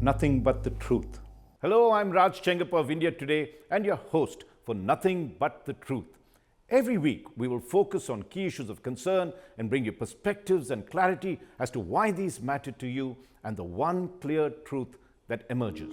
Nothing But the Truth. Hello, I'm Raj Chengappa of India Today and your host for Nothing But the Truth. Every week, we will focus on key issues of concern and bring you perspectives and clarity as to why these matter to you and the one clear truth that emerges.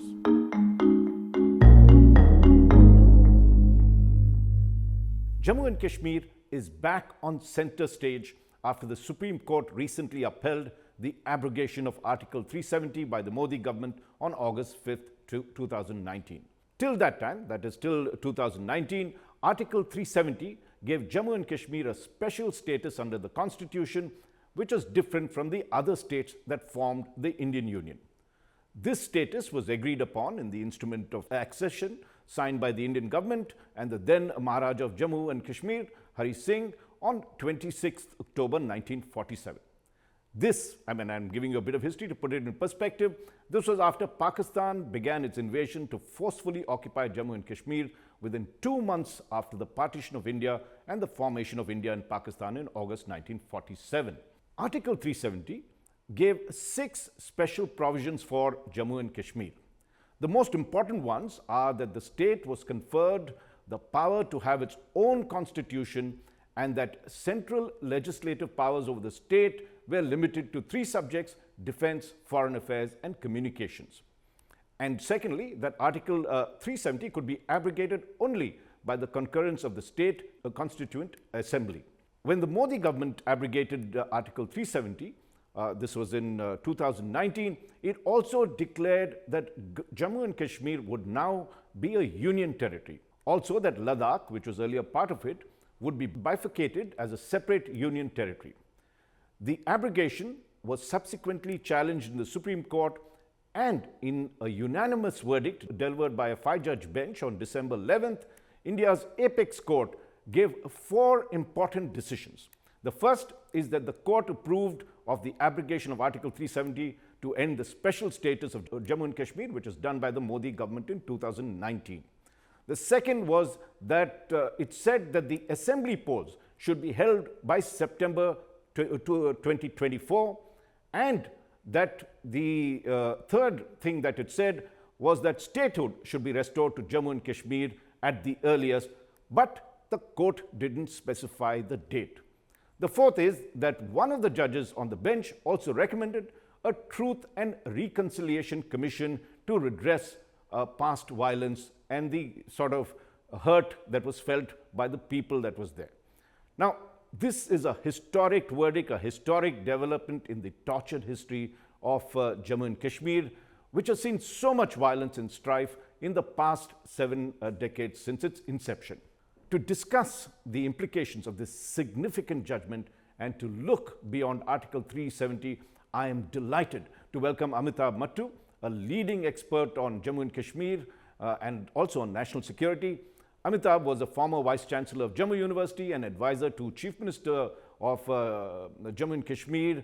Jammu and Kashmir is back on center stage after the Supreme Court recently upheld the abrogation of Article 370 by the Modi government on August 5th, 2019. Till that time, that is till 2019, Article 370 gave Jammu and Kashmir a special status under the Constitution, which was different from the other states that formed the Indian Union. This status was agreed upon in the Instrument of Accession signed by the Indian government and the then Maharaja of Jammu and Kashmir, Hari Singh, on 26th October 1947. I'm giving you a bit of history to put it in perspective. This was after Pakistan began its invasion to forcefully occupy Jammu and Kashmir within 2 months after the partition of India and the formation of India and Pakistan in August 1947. Article 370 gave 6 special provisions for Jammu and Kashmir. The most important ones are that the state was conferred the power to have its own constitution and that central legislative powers over the state were limited to 3 subjects: defense, foreign affairs, and communications. And secondly, that Article 370 could be abrogated only by the concurrence of the state constituent assembly. When the Modi government abrogated Article 370, this was in 2019, it also declared that Jammu and Kashmir would now be a union territory. Also that Ladakh, which was earlier part of it, would be bifurcated as a separate union territory. The abrogation was subsequently challenged in the Supreme Court, and in a unanimous verdict delivered by a 5-judge bench on December 11th, India's apex court gave 4 important decisions. The first is that the court approved of the abrogation of Article 370 to end the special status of Jammu and Kashmir, which was done by the Modi government in 2019. The second was that it said that the assembly polls should be held by September 2024, and that the third thing that it said was that statehood should be restored to Jammu and Kashmir at the earliest, but the court didn't specify the date. The fourth is that one of the judges on the bench also recommended a Truth and Reconciliation Commission to redress past violence and the sort of hurt that was felt by the people that was there. Now, this is a historic verdict, a historic development in the tortured history of Jammu and Kashmir, which has seen so much violence and strife in the past 7 decades since its inception. To discuss the implications of this significant judgment and to look beyond Article 370, I am delighted to welcome Amitabh Mattoo, a leading expert on Jammu and Kashmir and also on national security. Amitabh was a former Vice Chancellor of Jammu University and advisor to Chief Minister of Jammu and Kashmir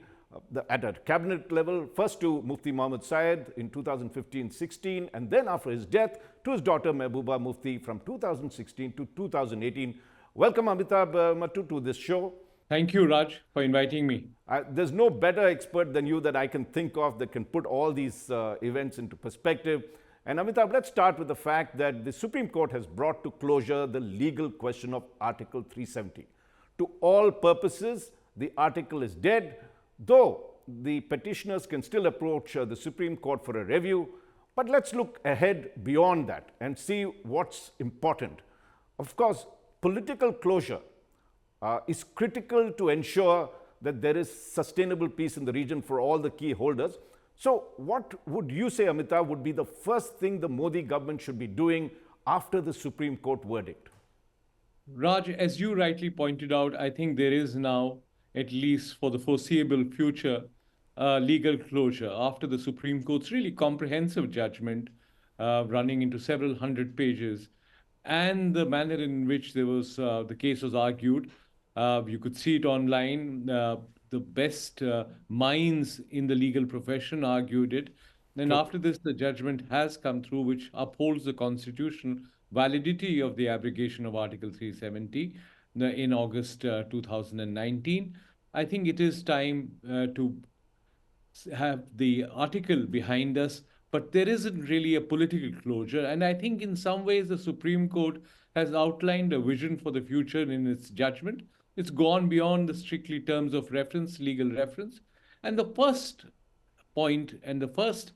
at a cabinet level, first to Mufti Muhammad Syed in 2015-16, and then after his death to his daughter Mehbooba Mufti from 2016 to 2018. Welcome, Amitabh Mattoo, to this show. Thank you, Raj, for inviting me. There's no better expert than you that I can think of that can put all these events into perspective. And Amitabh, let's start with the fact that the Supreme Court has brought to closure the legal question of Article 370. To all purposes, the article is dead, though the petitioners can still approach the Supreme Court for a review. But let's look ahead beyond that and see what's important. Of course, political closure is critical to ensure that there is sustainable peace in the region for all the key holders. So what would you say, Amitabh, would be the first thing the Modi government should be doing after the Supreme Court verdict? Raj, as you rightly pointed out, I think there is now, at least for the foreseeable future, legal closure after the Supreme Court's really comprehensive judgment running into several hundred pages, and the manner in which the case was argued. You could see it online. The best minds in the legal profession argued it. Then after this, the judgment has come through, which upholds the constitutional validity of the abrogation of Article 370 in August 2019. I think it is time to have the article behind us, but there isn't really a political closure. And I think in some ways the Supreme Court has outlined a vision for the future in its judgment. It's gone beyond the strictly terms of reference, legal reference. And the first point and the first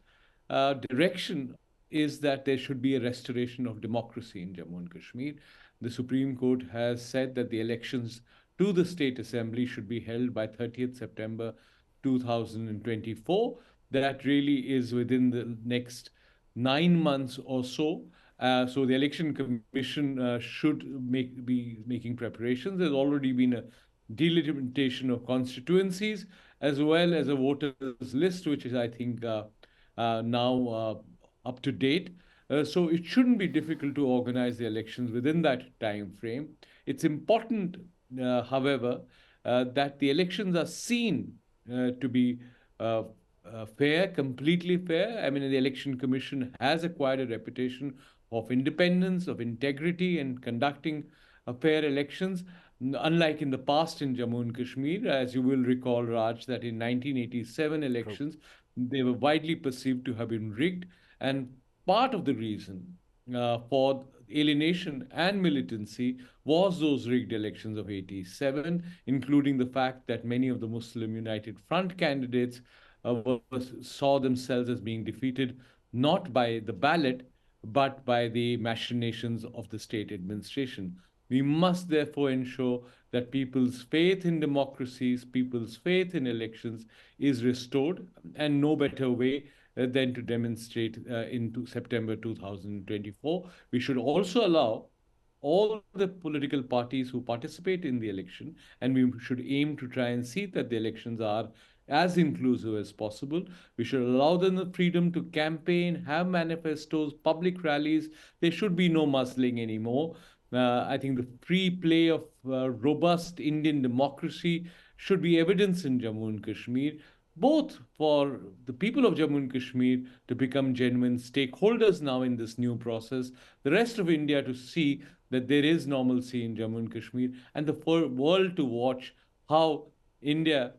direction is that there should be a restoration of democracy in Jammu and Kashmir. The Supreme Court has said that the elections to the State Assembly should be held by 30th September 2024. That really is within the next 9 months or so. So the election commission should be making preparations. There's already been a delimitation of constituencies as well as a voters list, which is, I think, now up to date. So it shouldn't be difficult to organize the elections within that time frame. It's important, however, that the elections are seen to be fair, completely fair. I mean, the Election Commission has acquired a reputation of independence, of integrity, and conducting fair elections. Unlike in the past in Jammu and Kashmir, as you will recall, Raj, that in 1987 True. elections, they were widely perceived to have been rigged. And part of the reason for alienation and militancy was those rigged elections of 87, including the fact that many of the Muslim United Front candidates saw themselves as being defeated not by the ballot, but by the machinations of the state administration. We must therefore ensure that people's faith in democracies, people's faith in elections is restored, and no better way than to demonstrate into September 2024. We should also allow all the political parties who participate in the election, and we should aim to try and see that the elections are as inclusive as possible. We should allow them the freedom to campaign, have manifestos, public rallies. There should be no muzzling anymore. I think the free play of robust Indian democracy should be evidence in Jammu and Kashmir, both for the people of Jammu and Kashmir to become genuine stakeholders now in this new process, the rest of India to see that there is normalcy in Jammu and Kashmir, and the world to watch how India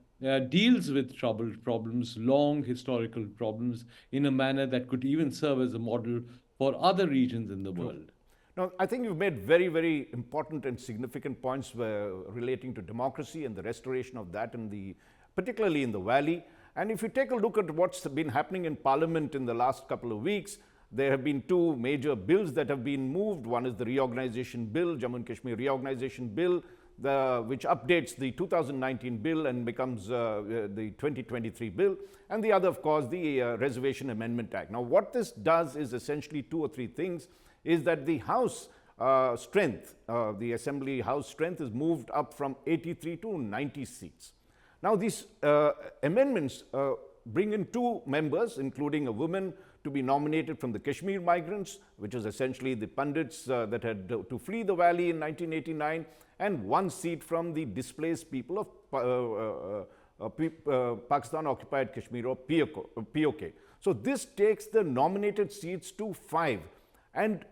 deals with troubled problems, long historical problems, in a manner that could even serve as a model for other regions in the True. world. Now, I think you've made very, very important and significant points relating to democracy and the restoration of that, particularly in the valley. And if you take a look at what's been happening in Parliament in the last couple of weeks, there have been two major bills that have been moved. One is the Reorganization Bill, Jammu and Kashmir Reorganization Bill, which updates the 2019 bill and becomes the 2023 bill, and the other, of course, the Reservation Amendment Act. Now, what this does is essentially two or three things, is that the House strength, the Assembly House strength is moved up from 83 to 90 seats. Now, these amendments bring in two members, including a woman, to be nominated from the Kashmir migrants, which is essentially the Pandits that had to flee the valley in 1989, and one seat from the displaced people of Pakistan-occupied Kashmir, or POK. So this takes the nominated seats to 5. And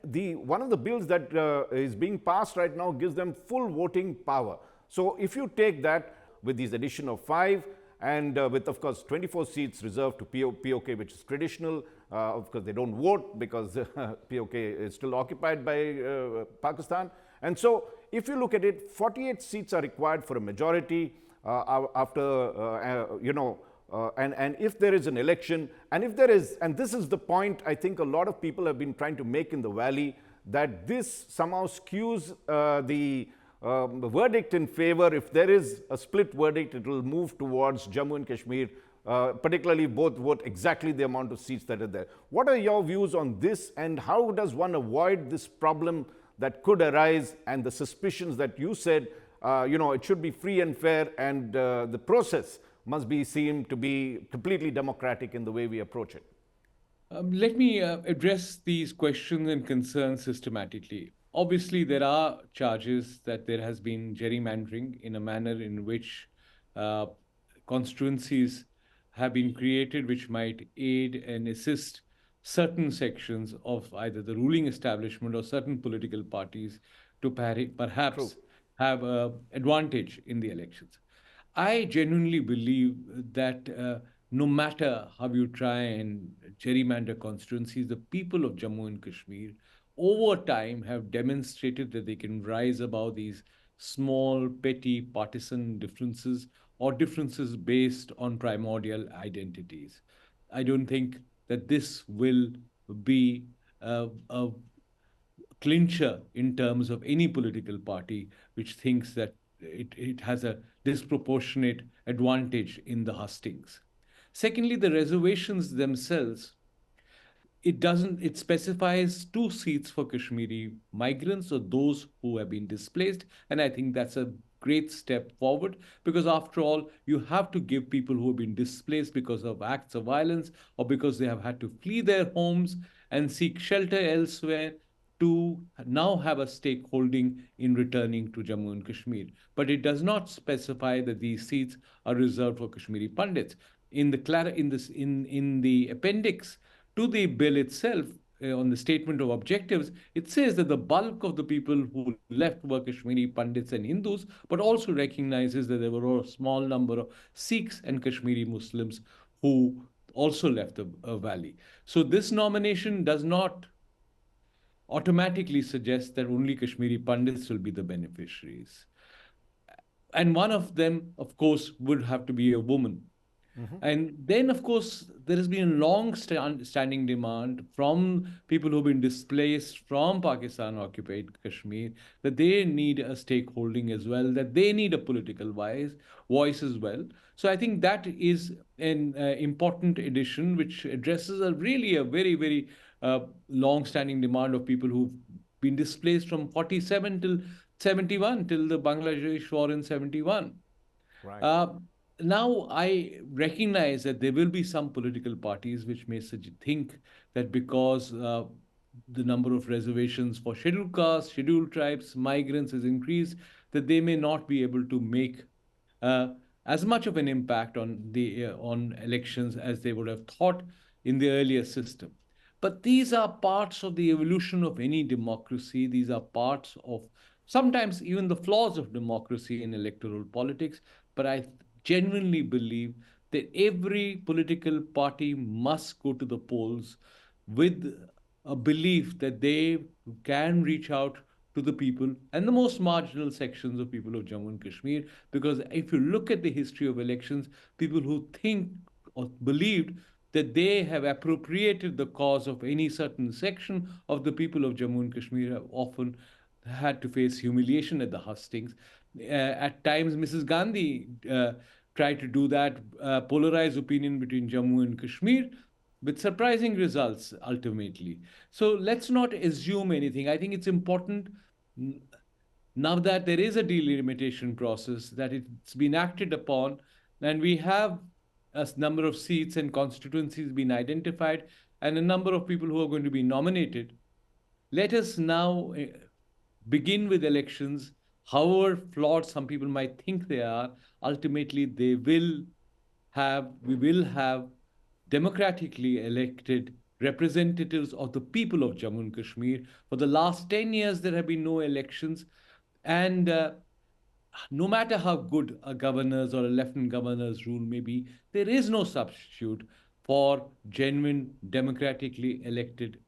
one of the bills that is being passed right now gives them full voting power. So if you take that with these addition of 5, and with, of course, 24 seats reserved to POK, which is traditional. Of course, they don't vote because POK is still occupied by Pakistan. And so if you look at it, 48 seats are required for a majority and if there is an election, and if there is, and this is the point I think a lot of people have been trying to make in the valley, that this somehow skews the verdict in favor. If there is a split verdict, it will move towards Jammu and Kashmir, particularly both vote exactly the amount of seats that are there. What are your views on this, and how does one avoid this problem that could arise, and the suspicions that you said, it should be free and fair, and the process must be seen to be completely democratic in the way we approach it? Let me address these questions and concerns systematically. Obviously, there are charges that there has been gerrymandering in a manner in which constituencies have been created which might aid and assist certain sections of either the ruling establishment or certain political parties to perhaps have an advantage in the elections. I genuinely believe that no matter how you try and gerrymander constituencies, the people of Jammu and Kashmir over time have demonstrated that they can rise above these small, petty, partisan differences or differences based on primordial identities. I don't think that this will be a clincher in terms of any political party which thinks that it has a disproportionate advantage in the hustings. Secondly, the reservations themselves, it specifies two seats for Kashmiri migrants or those who have been displaced. And I think that's a great step forward, because after all, you have to give people who have been displaced because of acts of violence or because they have had to flee their homes and seek shelter elsewhere to now have a stakeholding in returning to Jammu and Kashmir. But it does not specify that these seats are reserved for Kashmiri Pandits. In the appendix to the bill itself, on the statement of objectives, it says that the bulk of the people who left were Kashmiri Pandits and Hindus, but also recognizes that there were a small number of Sikhs and Kashmiri Muslims who also left the valley. So this nomination does not automatically suggest that only Kashmiri Pandits will be the beneficiaries. And one of them, of course, would have to be a woman. And then, of course, there has been a long standing demand from people who've been displaced from Pakistan occupied Kashmir that they need a stakeholding as well, that they need a political voice as well. So I think that is an important addition which addresses a very, very long standing demand of people who've been displaced from 47 till 71, till the Bangladesh war in 71. Right. Uh, Now, I recognize that there will be some political parties which may think that because the number of reservations for scheduled castes, scheduled tribes, migrants has increased, that they may not be able to make uh, as much of an impact on elections as they would have thought in the earlier system. But these are parts of the evolution of any democracy. These are parts of sometimes even the flaws of democracy in electoral politics. But I genuinely believe that every political party must go to the polls with a belief that they can reach out to the people and the most marginal sections of people of Jammu and Kashmir. Because if you look at the history of elections, people who think or believed that they have appropriated the cause of any certain section of the people of Jammu and Kashmir have often had to face humiliation at the hustings. At times, Mrs. Gandhi tried to do that, polarize opinion between Jammu and Kashmir with surprising results ultimately. So let's not assume anything. I think it's important now that there is a delimitation process, that it's been acted upon, and we have a number of seats and constituencies been identified, and a number of people who are going to be nominated. Let us now begin with elections. However flawed some people might think they are, ultimately we will have democratically elected representatives of the people of Jammu and Kashmir. For the last 10 years, there have been no elections. And no matter how good a governor's or a lieutenant governor's rule may be, there is no substitute for genuine, democratically elected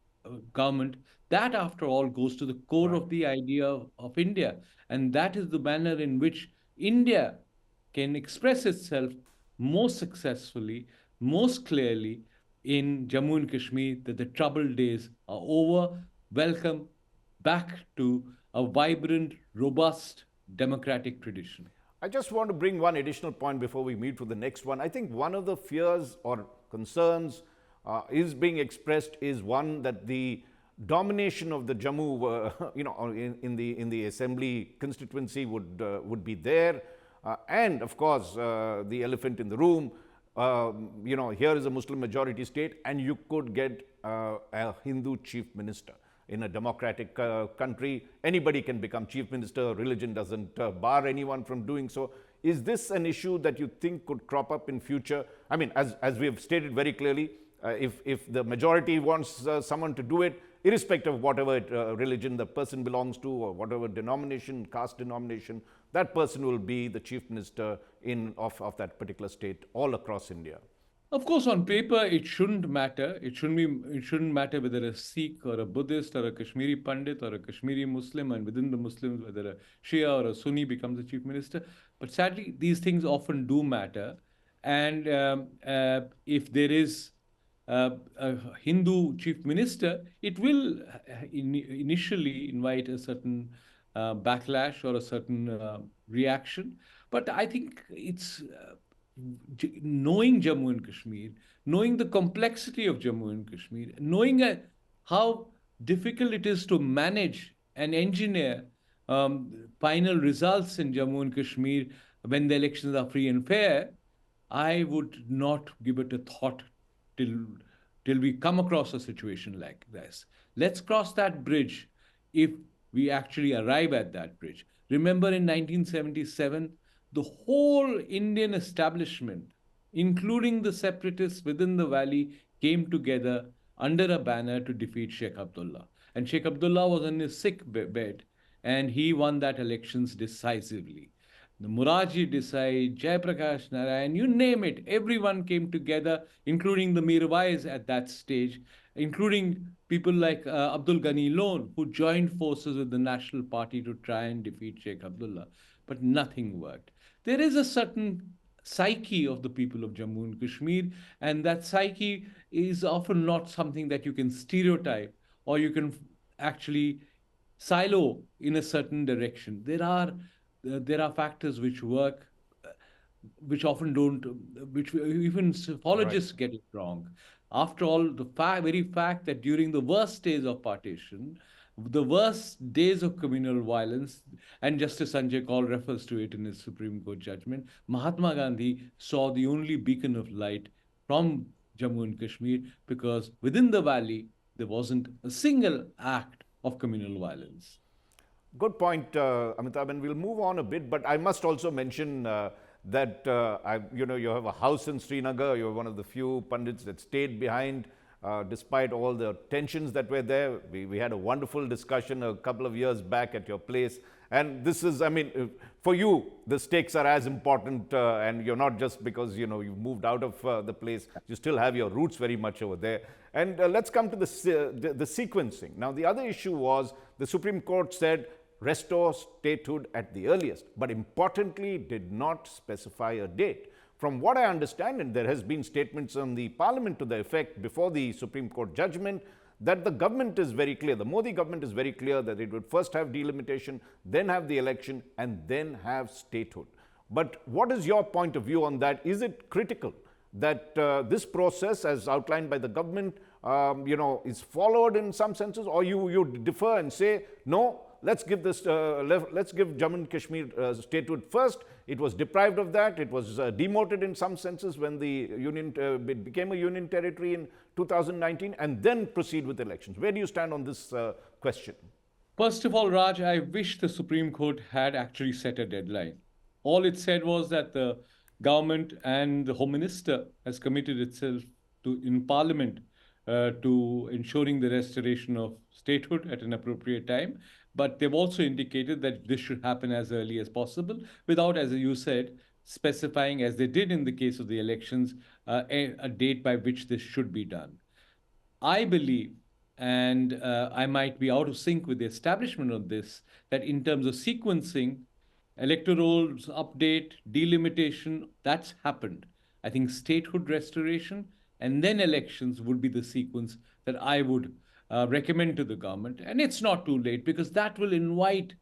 government. That, after all, goes to the core Right. of the idea of India. And that is the manner in which India can express itself most successfully, most clearly in Jammu and Kashmir, that the troubled days are over. Welcome back to a vibrant, robust, democratic tradition. I just want to bring one additional point before we move to the next one. I think one of the fears or concerns is being expressed is one that the domination of the Jammu, in the assembly constituency would be there, and of course the elephant in the room. Here is a Muslim majority state, and you could get a Hindu chief minister. In a democratic country, anybody can become chief minister. Religion doesn't bar anyone from doing so. Is this an issue that you think could crop up in future? I mean, as we have stated very clearly, if the majority wants someone to do it, irrespective of whatever religion the person belongs to or whatever denomination, caste denomination, that person will be the chief minister of that particular state all across India. Of course, on paper, it shouldn't matter. It shouldn't matter whether a Sikh or a Buddhist or a Kashmiri Pandit or a Kashmiri Muslim, and within the Muslims, whether a Shia or a Sunni becomes the chief minister. But sadly, these things often do matter. And if there is a Hindu chief minister, it will initially invite a certain backlash or a certain reaction. But I think it's knowing Jammu and Kashmir, knowing the complexity of Jammu and Kashmir, knowing how difficult it is to manage and engineer final results in Jammu and Kashmir when the elections are free and fair, I would not give it a thought till we come across a situation like this. Let's cross that bridge if we actually arrive at that bridge. Remember in 1977, the whole Indian establishment, including the separatists within the valley, came together under a banner to defeat Sheikh Abdullah. And Sheikh Abdullah was on his sick bed, and he won that elections decisively. The Muraji Desai, Jayaprakash Narayan, you name it, everyone came together, including the Mirwais at that stage, including people like Abdul Ghani Lone, who joined forces with the National Party to try and defeat Sheikh Abdullah. But nothing worked. There is a certain psyche of the people of Jammu and Kashmir, and that psyche is often not something that you can stereotype or you can actually silo in a certain direction. There are factors which work, which often don't, which even psephologists get it wrong. After all, the very fact that during the worst days of partition, the worst days of communal violence, and Justice Sanjay Kaul refers to it in his Supreme Court judgment, Mahatma Gandhi saw the only beacon of light from Jammu and Kashmir, because within the valley, there wasn't a single act of communal violence. Good point, Amitabh, and we'll move on a bit, but I must also mention that, you have a house in Srinagar. You're one of the few pundits that stayed behind despite all the tensions that were there. We had a wonderful discussion a couple of years back at your place. And this is, I mean, for you, the stakes are as important, and you're not just because, you've moved out of the place. You still have your roots very much over there. And let's come to the sequencing. Now, the other issue was the Supreme Court said, restore statehood at the earliest, but importantly did not specify a date. From what I understand, and there has been statements on the parliament to the effect before the Supreme Court judgment, that the government is very clear, the Modi government is very clear that it would first have delimitation, then have the election, and then have statehood. But what is your point of view on that? Is it critical that this process, as outlined by the government, is followed in some senses, or you defer and say, no, let's give Jammu and Kashmir statehood first. It was deprived of that. It was demoted in some senses when the union became a union territory in 2019, and then proceed with elections. Where do you stand on this question? First of all, Raj, I wish the Supreme Court had actually set a deadline. All it said was that the government and the Home Minister has committed itself in Parliament to ensuring the restoration of statehood at an appropriate time. But they've also indicated that this should happen as early as possible without, as you said, specifying, as they did in the case of the elections, a date by which this should be done. I believe, and I might be out of sync with the establishment of this, that in terms of sequencing, electoral update, delimitation, that's happened. I think statehood restoration and then elections would be the sequence that I would recommend to the government. And it's not too late, because that will invite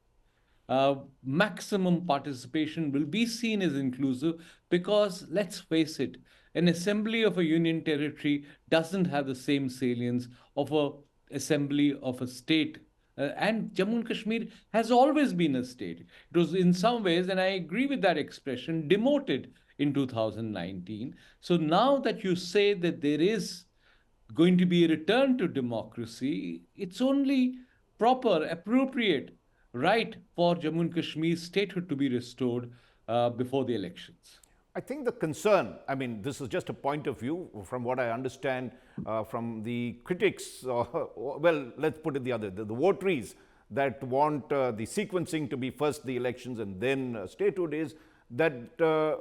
maximum participation, will be seen as inclusive, because let's face it, an assembly of a union territory doesn't have the same salience of an assembly of a state. And Jammu and Kashmir has always been a state. It was in some ways, and I agree with that expression, demoted in 2019. So now that you say that there is going to be a return to democracy, it's only proper, appropriate, right for Jammu and Kashmir statehood to be restored before the elections. I think the concern, I mean, this is just a point of view from what I understand from the critics, well, let's put it the other, the votaries that want the sequencing to be first the elections and then statehood, is that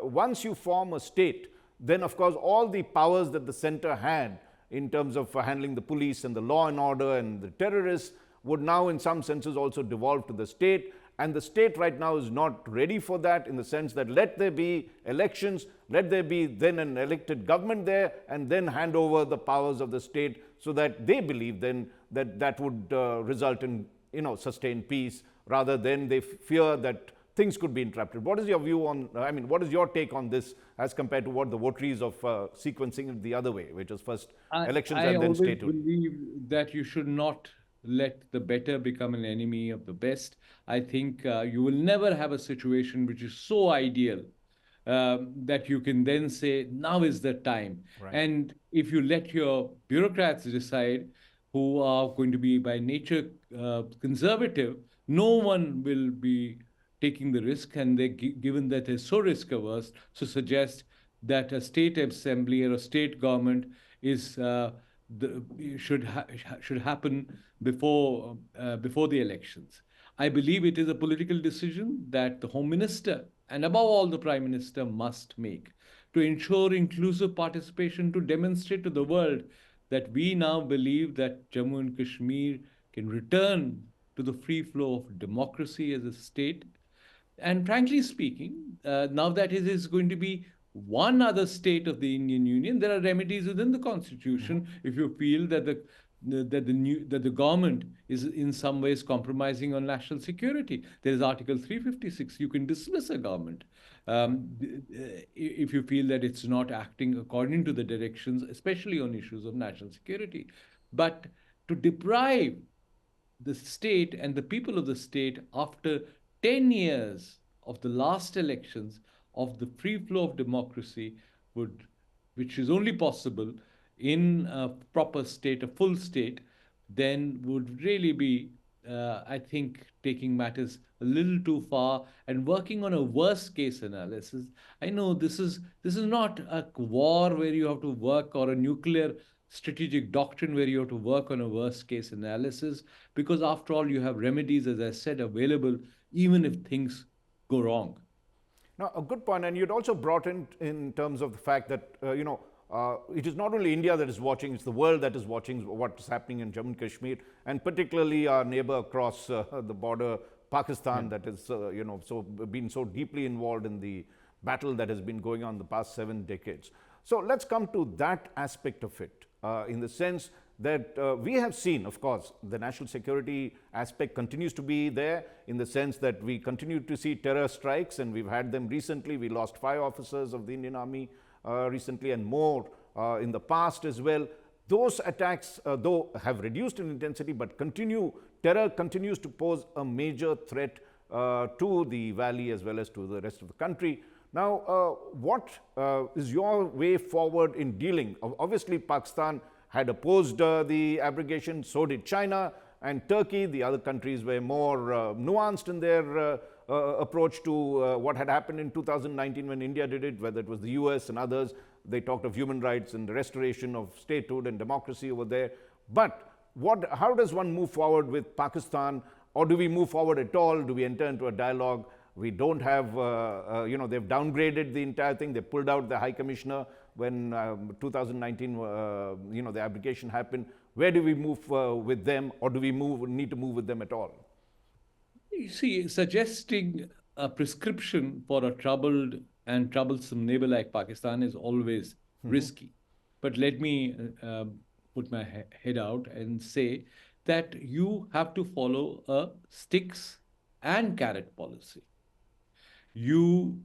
once you form a state, then of course all the powers that the center had in terms of handling the police and the law and order and the terrorists would now in some senses also devolve to the state. And the state right now is not ready for that, in the sense that let there be elections, let there be then an elected government there, and then hand over the powers of the state, so that they believe then that that would result in sustained peace, rather than they fear that things could be interrupted. What is your view on, I mean, what is your take on this as compared to what the votaries of sequencing it the other way, which is first elections I and then always statehood? believe that you should not let the better become an enemy of the best. I think you will never have a situation which is so ideal that you can then say, now is the time. Right. And if you let your bureaucrats decide, who are going to be by nature conservative, no one will be taking the risk. And they, given that they're so risk averse, to suggest that a state assembly or a state government is should happen before the elections. I believe it is a political decision that the Home Minister and above all the Prime Minister must make to ensure inclusive participation, to demonstrate to the world that we now believe that Jammu and Kashmir can return to the free flow of democracy as a state. And frankly speaking, now that it is going to be one other state of the Indian Union, there are remedies within the Constitution if you feel that the government is in some ways compromising on national security. There is Article 356. You can dismiss a government if you feel that it's not acting according to the directions, especially on issues of national security. But to deprive the state and the people of the state, after 10 years of the last elections, of the free flow of democracy, would, which is only possible in a proper state, a full state, then would really be, I think, taking matters a little too far and working on a worst case analysis. I know this is not a war where you have to work, or a nuclear strategic doctrine where you have to work on a worst case analysis, because after all, you have remedies, as I said, available even if things go wrong. Now, a good point, and you'd also brought in terms of the fact that it is not only India that is watching; it's the world that is watching what is happening in Jammu and Kashmir, and particularly our neighbor across the border, Pakistan, that is so been so deeply involved in the battle that has been going on the past 7 decades. So let's come to that aspect of it, in the sense that we have seen, of course, the national security aspect continues to be there, in the sense that we continue to see terror strikes, and we've had them recently. We lost 5 officers of the Indian Army recently, and more in the past as well. Those attacks, though, have reduced in intensity, but terror continues to pose a major threat to the valley as well as to the rest of the country. Now, what is your way forward in dealing? Obviously, Pakistan had opposed the abrogation, so did China and Turkey. The other countries were more nuanced in their approach to what had happened in 2019 when India did it, whether it was the US and others. They talked of human rights and the restoration of statehood and democracy over there. But how does one move forward with Pakistan? Or do we move forward at all? Do we enter into a dialogue? We don't have, they've downgraded the entire thing. They pulled out the High Commissioner when 2019, the abrogation happened. Where do we move with them, or do we need to move with them at all? You see, suggesting a prescription for a troubled and troublesome neighbor like Pakistan is always risky. But let me put my head out and say that you have to follow a sticks and carrot policy. You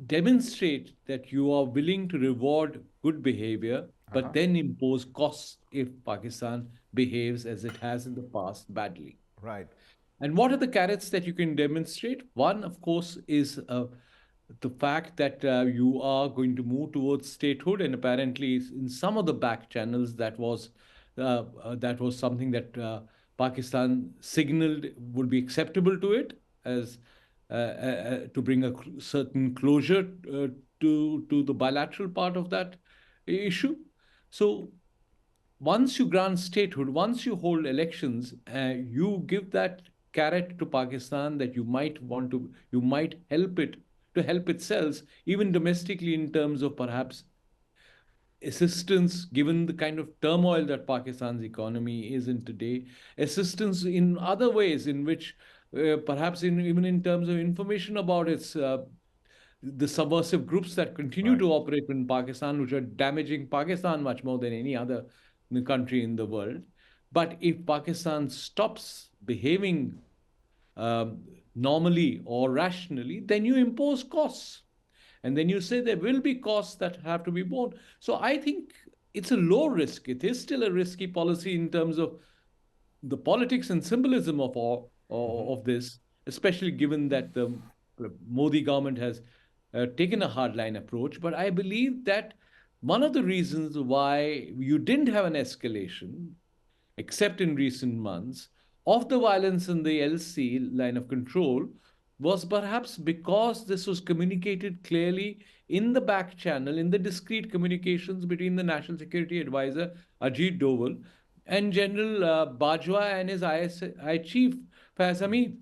demonstrate that you are willing to reward good behavior, but then impose costs if Pakistan behaves as it has in the past badly. Right. And what are the carrots that you can demonstrate? One, of course, is the fact that you are going to move towards statehood, and apparently, in some of the back channels, that was something that Pakistan signaled would be acceptable to it, as to bring a certain closure to the bilateral part of that issue. So once you grant statehood, once you hold elections, you give that carrot to Pakistan that you might help it to help itself, even domestically, in terms of perhaps assistance, given the kind of turmoil that Pakistan's economy is in today, assistance in other ways in which perhaps even in terms of information about its the subversive groups that continue Right. to operate in Pakistan, which are damaging Pakistan much more than any other country in the world. But if Pakistan stops behaving um, normally or rationally, then you impose costs. And then you say there will be costs that have to be borne. So I think it's a low risk. It is still a risky policy in terms of the politics and symbolism of all of this, especially given that the Modi government has taken a hardline approach. But I believe that one of the reasons why you didn't have an escalation, except in recent months, of the violence in the LC line of control was perhaps because this was communicated clearly in the back channel, in the discreet communications between the National Security Advisor Ajit Doval and General Bajwa and his ISI chief Faiz Hamid,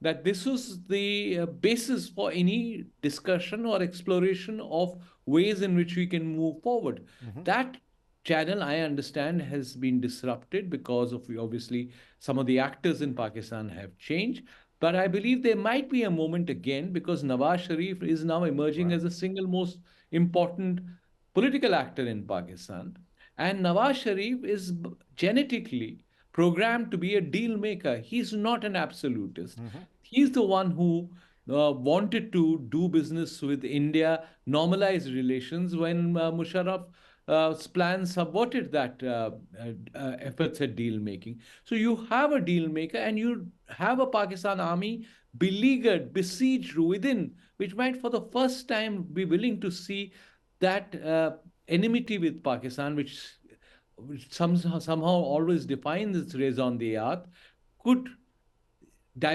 that this was the basis for any discussion or exploration of ways in which we can move forward. That channel, I understand, has been disrupted because of obviously some of the actors in Pakistan have changed. But I believe there might be a moment again because Nawaz Sharif is now emerging Right. as the single most important political actor in Pakistan. And Nawaz Sharif is genetically programmed to be a deal maker. He's not an absolutist. He's the one who wanted to do business with India, normalize relations when Musharraf's plans subverted that efforts at deal making. So you have a deal maker and you have a Pakistan army beleaguered, besieged within, which might for the first time be willing to see that enmity with Pakistan, which somehow always defines its raison d'etre, could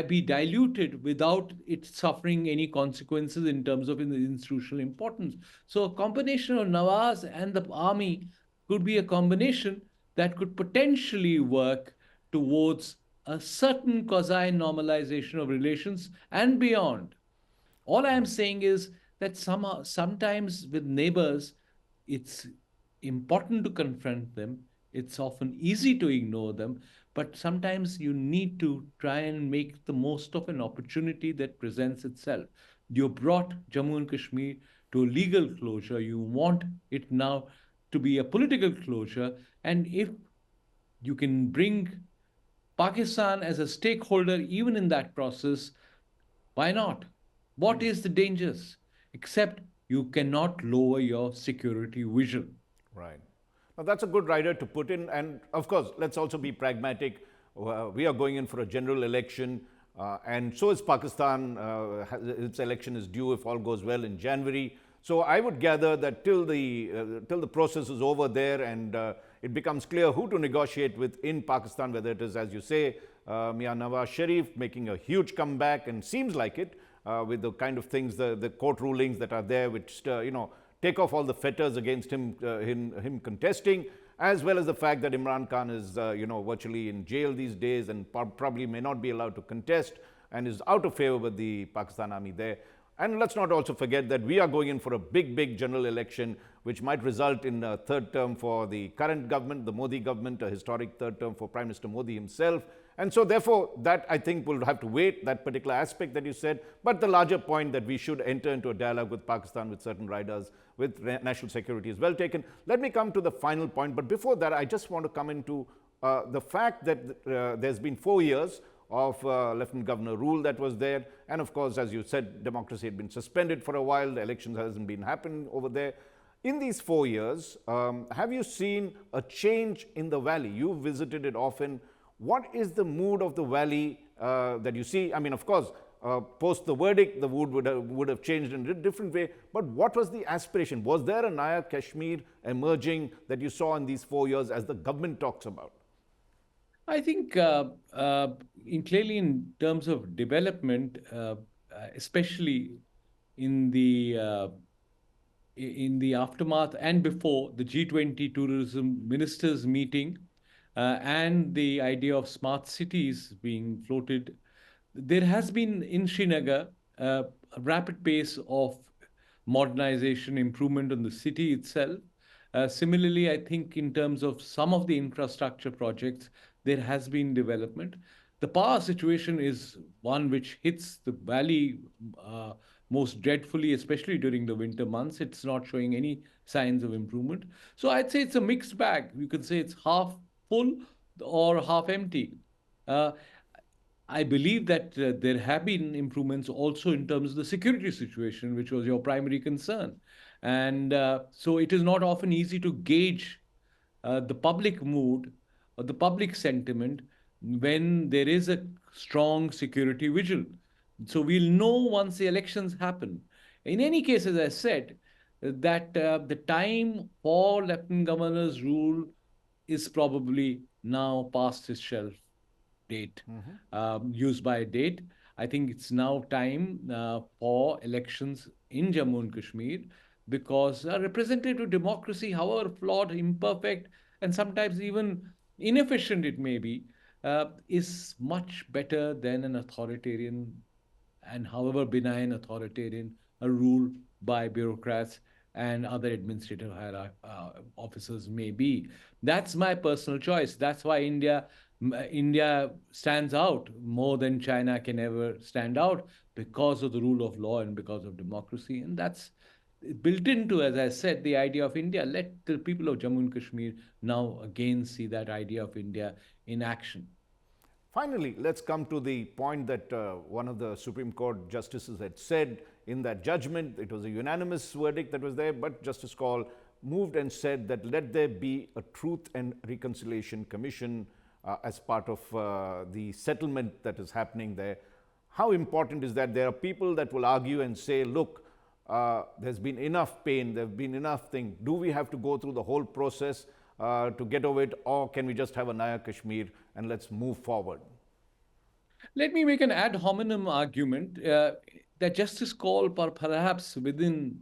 be diluted without it suffering any consequences in terms of institutional importance. So a combination of Nawaz and the army could be a combination that could potentially work towards a certain quasi normalization of relations and beyond. All I am saying is that somehow, sometimes with neighbors, it's important to confront them. It's often easy to ignore them, but sometimes you need to try and make the most of an opportunity that presents itself. You brought Jammu and Kashmir to a legal closure. You want it now to be a political closure. And if you can bring Pakistan as a stakeholder, even in that process, why not? What is the dangers? Except you cannot lower your security vision. Right. Now, that's a good rider to put in. And of course, let's also be pragmatic. We are going in for a general election, and so is Pakistan. Its election is due, if all goes well, in January. So I would gather that till the process is over there and it becomes clear who to negotiate with in Pakistan, whether it is, as you say, Mia Nawaz Sharif making a huge comeback, and seems like it with the kind of things, the court rulings that are there, which take off all the fetters against him contesting, as well as the fact that Imran Khan is virtually in jail these days and probably may not be allowed to contest and is out of favor with the Pakistan army there. And let's not also forget that we are going in for a big general election, which might result in a third term for the current government, the Modi government, a historic third term for Prime Minister Modi himself. And so therefore, that I think will have to wait, that particular aspect that you said. But the larger point that we should enter into a dialogue with Pakistan with certain riders, with national security is well taken. Let me come to the final point. But before that, I just want to come into the fact that there's been 4 years of Lieutenant Governor rule that was there. And of course, as you said, democracy had been suspended for a while. The elections hasn't been happening over there. In these 4 years, have you seen a change in the valley? You visited it often. What is the mood of the valley that you see? I mean, of course, post the verdict, the mood would have changed in a different way. But what was the aspiration? Was there a Naya Kashmir emerging that you saw in these 4 years as the government talks about? I think, clearly in terms of development, especially in the uh, in the aftermath and before the G20 tourism ministers meeting and the idea of smart cities being floated, there has been in Srinagar a rapid pace of modernization, improvement on the city itself. Similarly, I think in terms of some of the infrastructure projects, there has been development. The power situation is one which hits the valley uh, most dreadfully, especially during the winter months. It's not showing any signs of improvement. So I'd say it's a mixed bag. You could say it's half full or half empty. Uh, I believe that there have been improvements also in terms of the security situation, which was your primary concern. And so it is not often easy to gauge the public mood or the public sentiment when there is a strong security vigil. So we'll know once the elections happen. In any case, as I said, that the time for Lieutenant Governor's rule is probably now past its shelf date, used by date. I think it's now time for elections in Jammu and Kashmir because representative democracy, however flawed, imperfect, and sometimes even inefficient it may be, is much better than an authoritarian and however benign authoritarian a rule by bureaucrats and other administrative officers may be. That's my personal choice. That's why India stands out more than China can ever stand out because of the rule of law and because of democracy. And that's built into, as I said, the idea of India. Let the people of Jammu and Kashmir now again see that idea of India in action. Finally, let's come to the point that one of the Supreme Court justices had said in that judgment. It was a unanimous verdict that was there, but Justice Kaul moved and said that let there be a Truth and Reconciliation Commission as part of the settlement that is happening there. How important is that? There are people that will argue and say, look, there's been enough pain, there have been enough things. Do we have to go through the whole process to get over it, or can we just have a Naya Kashmir and let's move forward? Let me make an ad hominem argument that Justice Kaul, perhaps within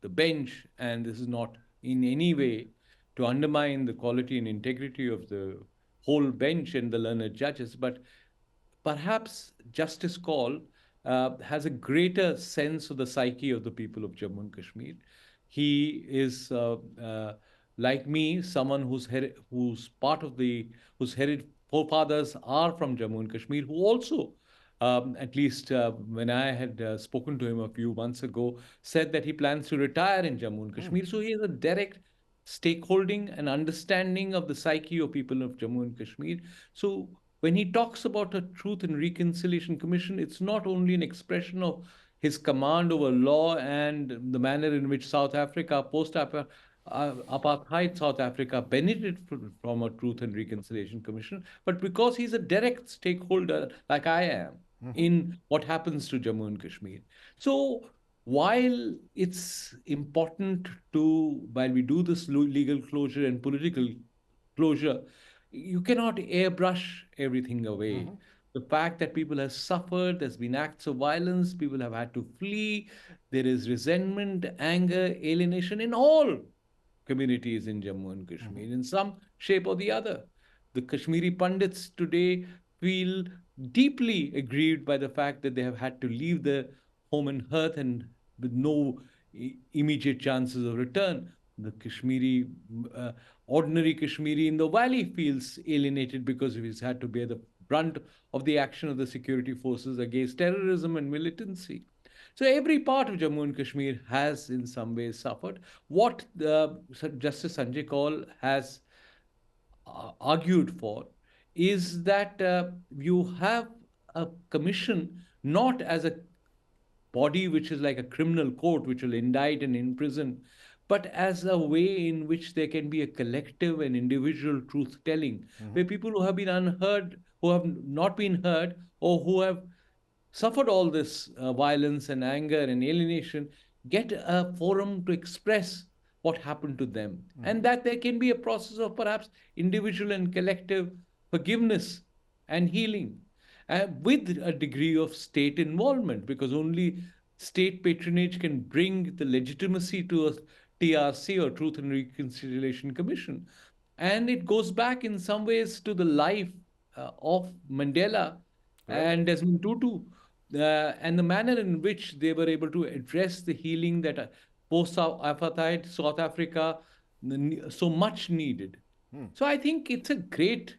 the bench, and this is not in any way to undermine the quality and integrity of the whole bench and the learned judges, but perhaps Justice Kaul has a greater sense of the psyche of the people of Jammu and Kashmir. He is, like me, someone who's part of the whose forefathers are from Jammu and Kashmir, who also, at least when I had spoken to him a few months ago, said that he plans to retire in Jammu and Kashmir. So he has a direct stakeholding and understanding of the psyche of people of Jammu and Kashmir. So when he talks about a Truth and Reconciliation Commission, it's not only an expression of his command over law and the manner in which South Africa, apartheid South Africa, benefited from a Truth and Reconciliation Commission, but because he's a direct stakeholder, like I am, in what happens to Jammu and Kashmir. So while it's important while we do this legal closure and political closure, you cannot airbrush everything away. The fact that people have suffered, there's been acts of violence, people have had to flee, there is resentment, anger, alienation in all communities in Jammu and Kashmir in some shape or the other. The Kashmiri Pandits today feel deeply aggrieved by the fact that they have had to leave their home and hearth and with no immediate chances of return. The ordinary Kashmiri in the valley feels alienated because he's had to bear the brunt of the action of the security forces against terrorism and militancy. So every part of Jammu and Kashmir has in some ways suffered. What Justice Sanjay Kaul has argued for is that you have a commission not as a body which is like a criminal court which will indict and imprison, but as a way in which there can be a collective and individual truth telling, where people who have been unheard, who have not been heard, or who have suffered all this violence and anger and alienation get a forum to express what happened to them. And that there can be a process of perhaps individual and collective forgiveness and healing with a degree of state involvement, because only state patronage can bring the legitimacy to a TRC or Truth and Reconciliation Commission. And it goes back in some ways to the life of Mandela Right. and Desmond Tutu, and the manner in which they were able to address the healing that post apartheid South Africa so much needed. So I think it's a great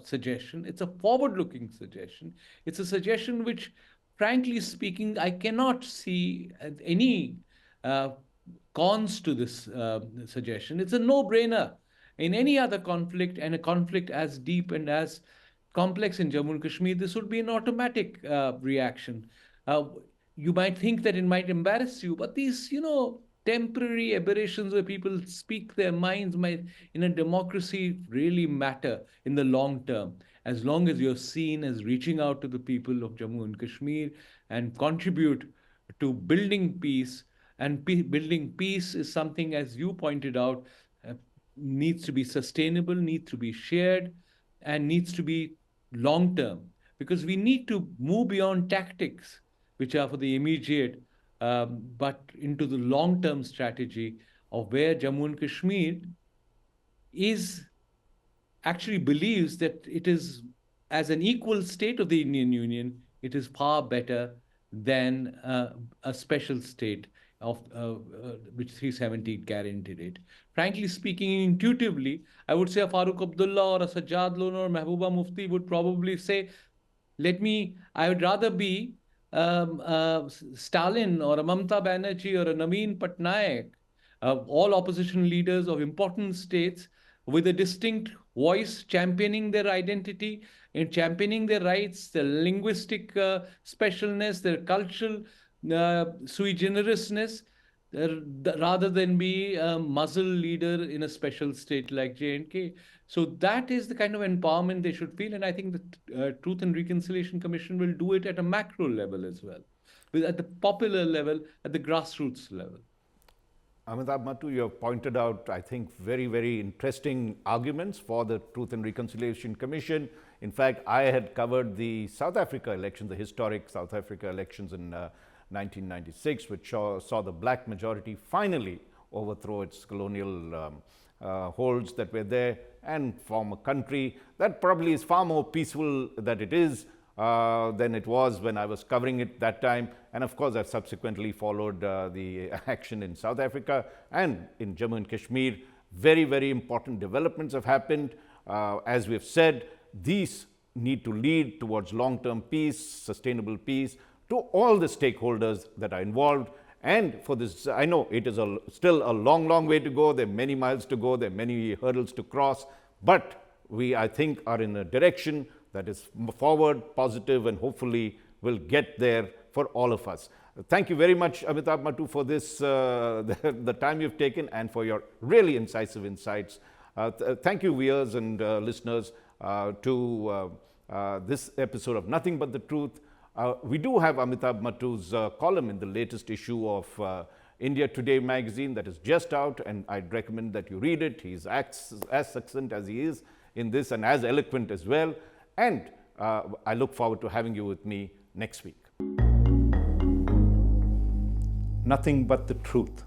suggestion. It's a forward-looking suggestion. It's a suggestion which, frankly speaking, I cannot see any uh, cons to this suggestion. It's a no-brainer. In any other conflict, and a conflict as deep and as complex in Jammu and Kashmir, this would be an automatic reaction. Uh, you might think that it might embarrass you, but these, temporary aberrations where people speak their minds might, in a democracy, really matter in the long term. As long as you're seen as reaching out to the people of Jammu and Kashmir and contribute to building peace, and building peace is something, as you pointed out, needs to be sustainable, needs to be shared, and needs to be long term, because we need to move beyond tactics, which are for the immediate, but into the long term strategy of where Jammu and Kashmir is actually believes that it is, as an equal state of the Indian Union, it is far better than a special state of which 370 guaranteed it. Frankly speaking, intuitively, I would say a Farooq Abdullah or a Sajjad Lone or Mehbooba Mufti would probably say, I would rather be Stalin or a Mamata Banerjee or a Naveen Patnaik, all opposition leaders of important states with a distinct voice, championing their identity and championing their rights, their linguistic specialness, their cultural sui generisness, rather than be a muzzle leader in a special state like J&K. So that is the kind of empowerment they should feel. And I think the Truth and Reconciliation Commission will do it at a macro level as well, at the popular level, at the grassroots level. Amitabh Mattoo, you have pointed out, I think, very, very interesting arguments for the Truth and Reconciliation Commission. In fact, I had covered the South Africa elections, the historic South Africa elections in 1996, which saw the black majority finally overthrow its colonial holds that were there and form a country that probably is far more peaceful than it is than it was when I was covering it that time. And of course, I've subsequently followed the action in South Africa and in Jammu and Kashmir. Very, very important developments have happened. As we've said, these need to lead towards long-term peace, sustainable peace, to all the stakeholders that are involved. And for this, I know it is still a long, long way to go. There are many miles to go. There are many hurdles to cross. But we, I think, are in a direction that is forward, positive, and hopefully will get there for all of us. Thank you very much, Amitabh Mattoo, for this, the time you've taken and for your really incisive insights. Thank you, viewers and listeners, to this episode of Nothing But the Truth. We do have Amitabh Mattoo's column in the latest issue of India Today magazine that is just out, and I'd recommend that you read it. He's as succinct as he is in this and as eloquent as well. And I look forward to having you with me next week. Nothing But the Truth.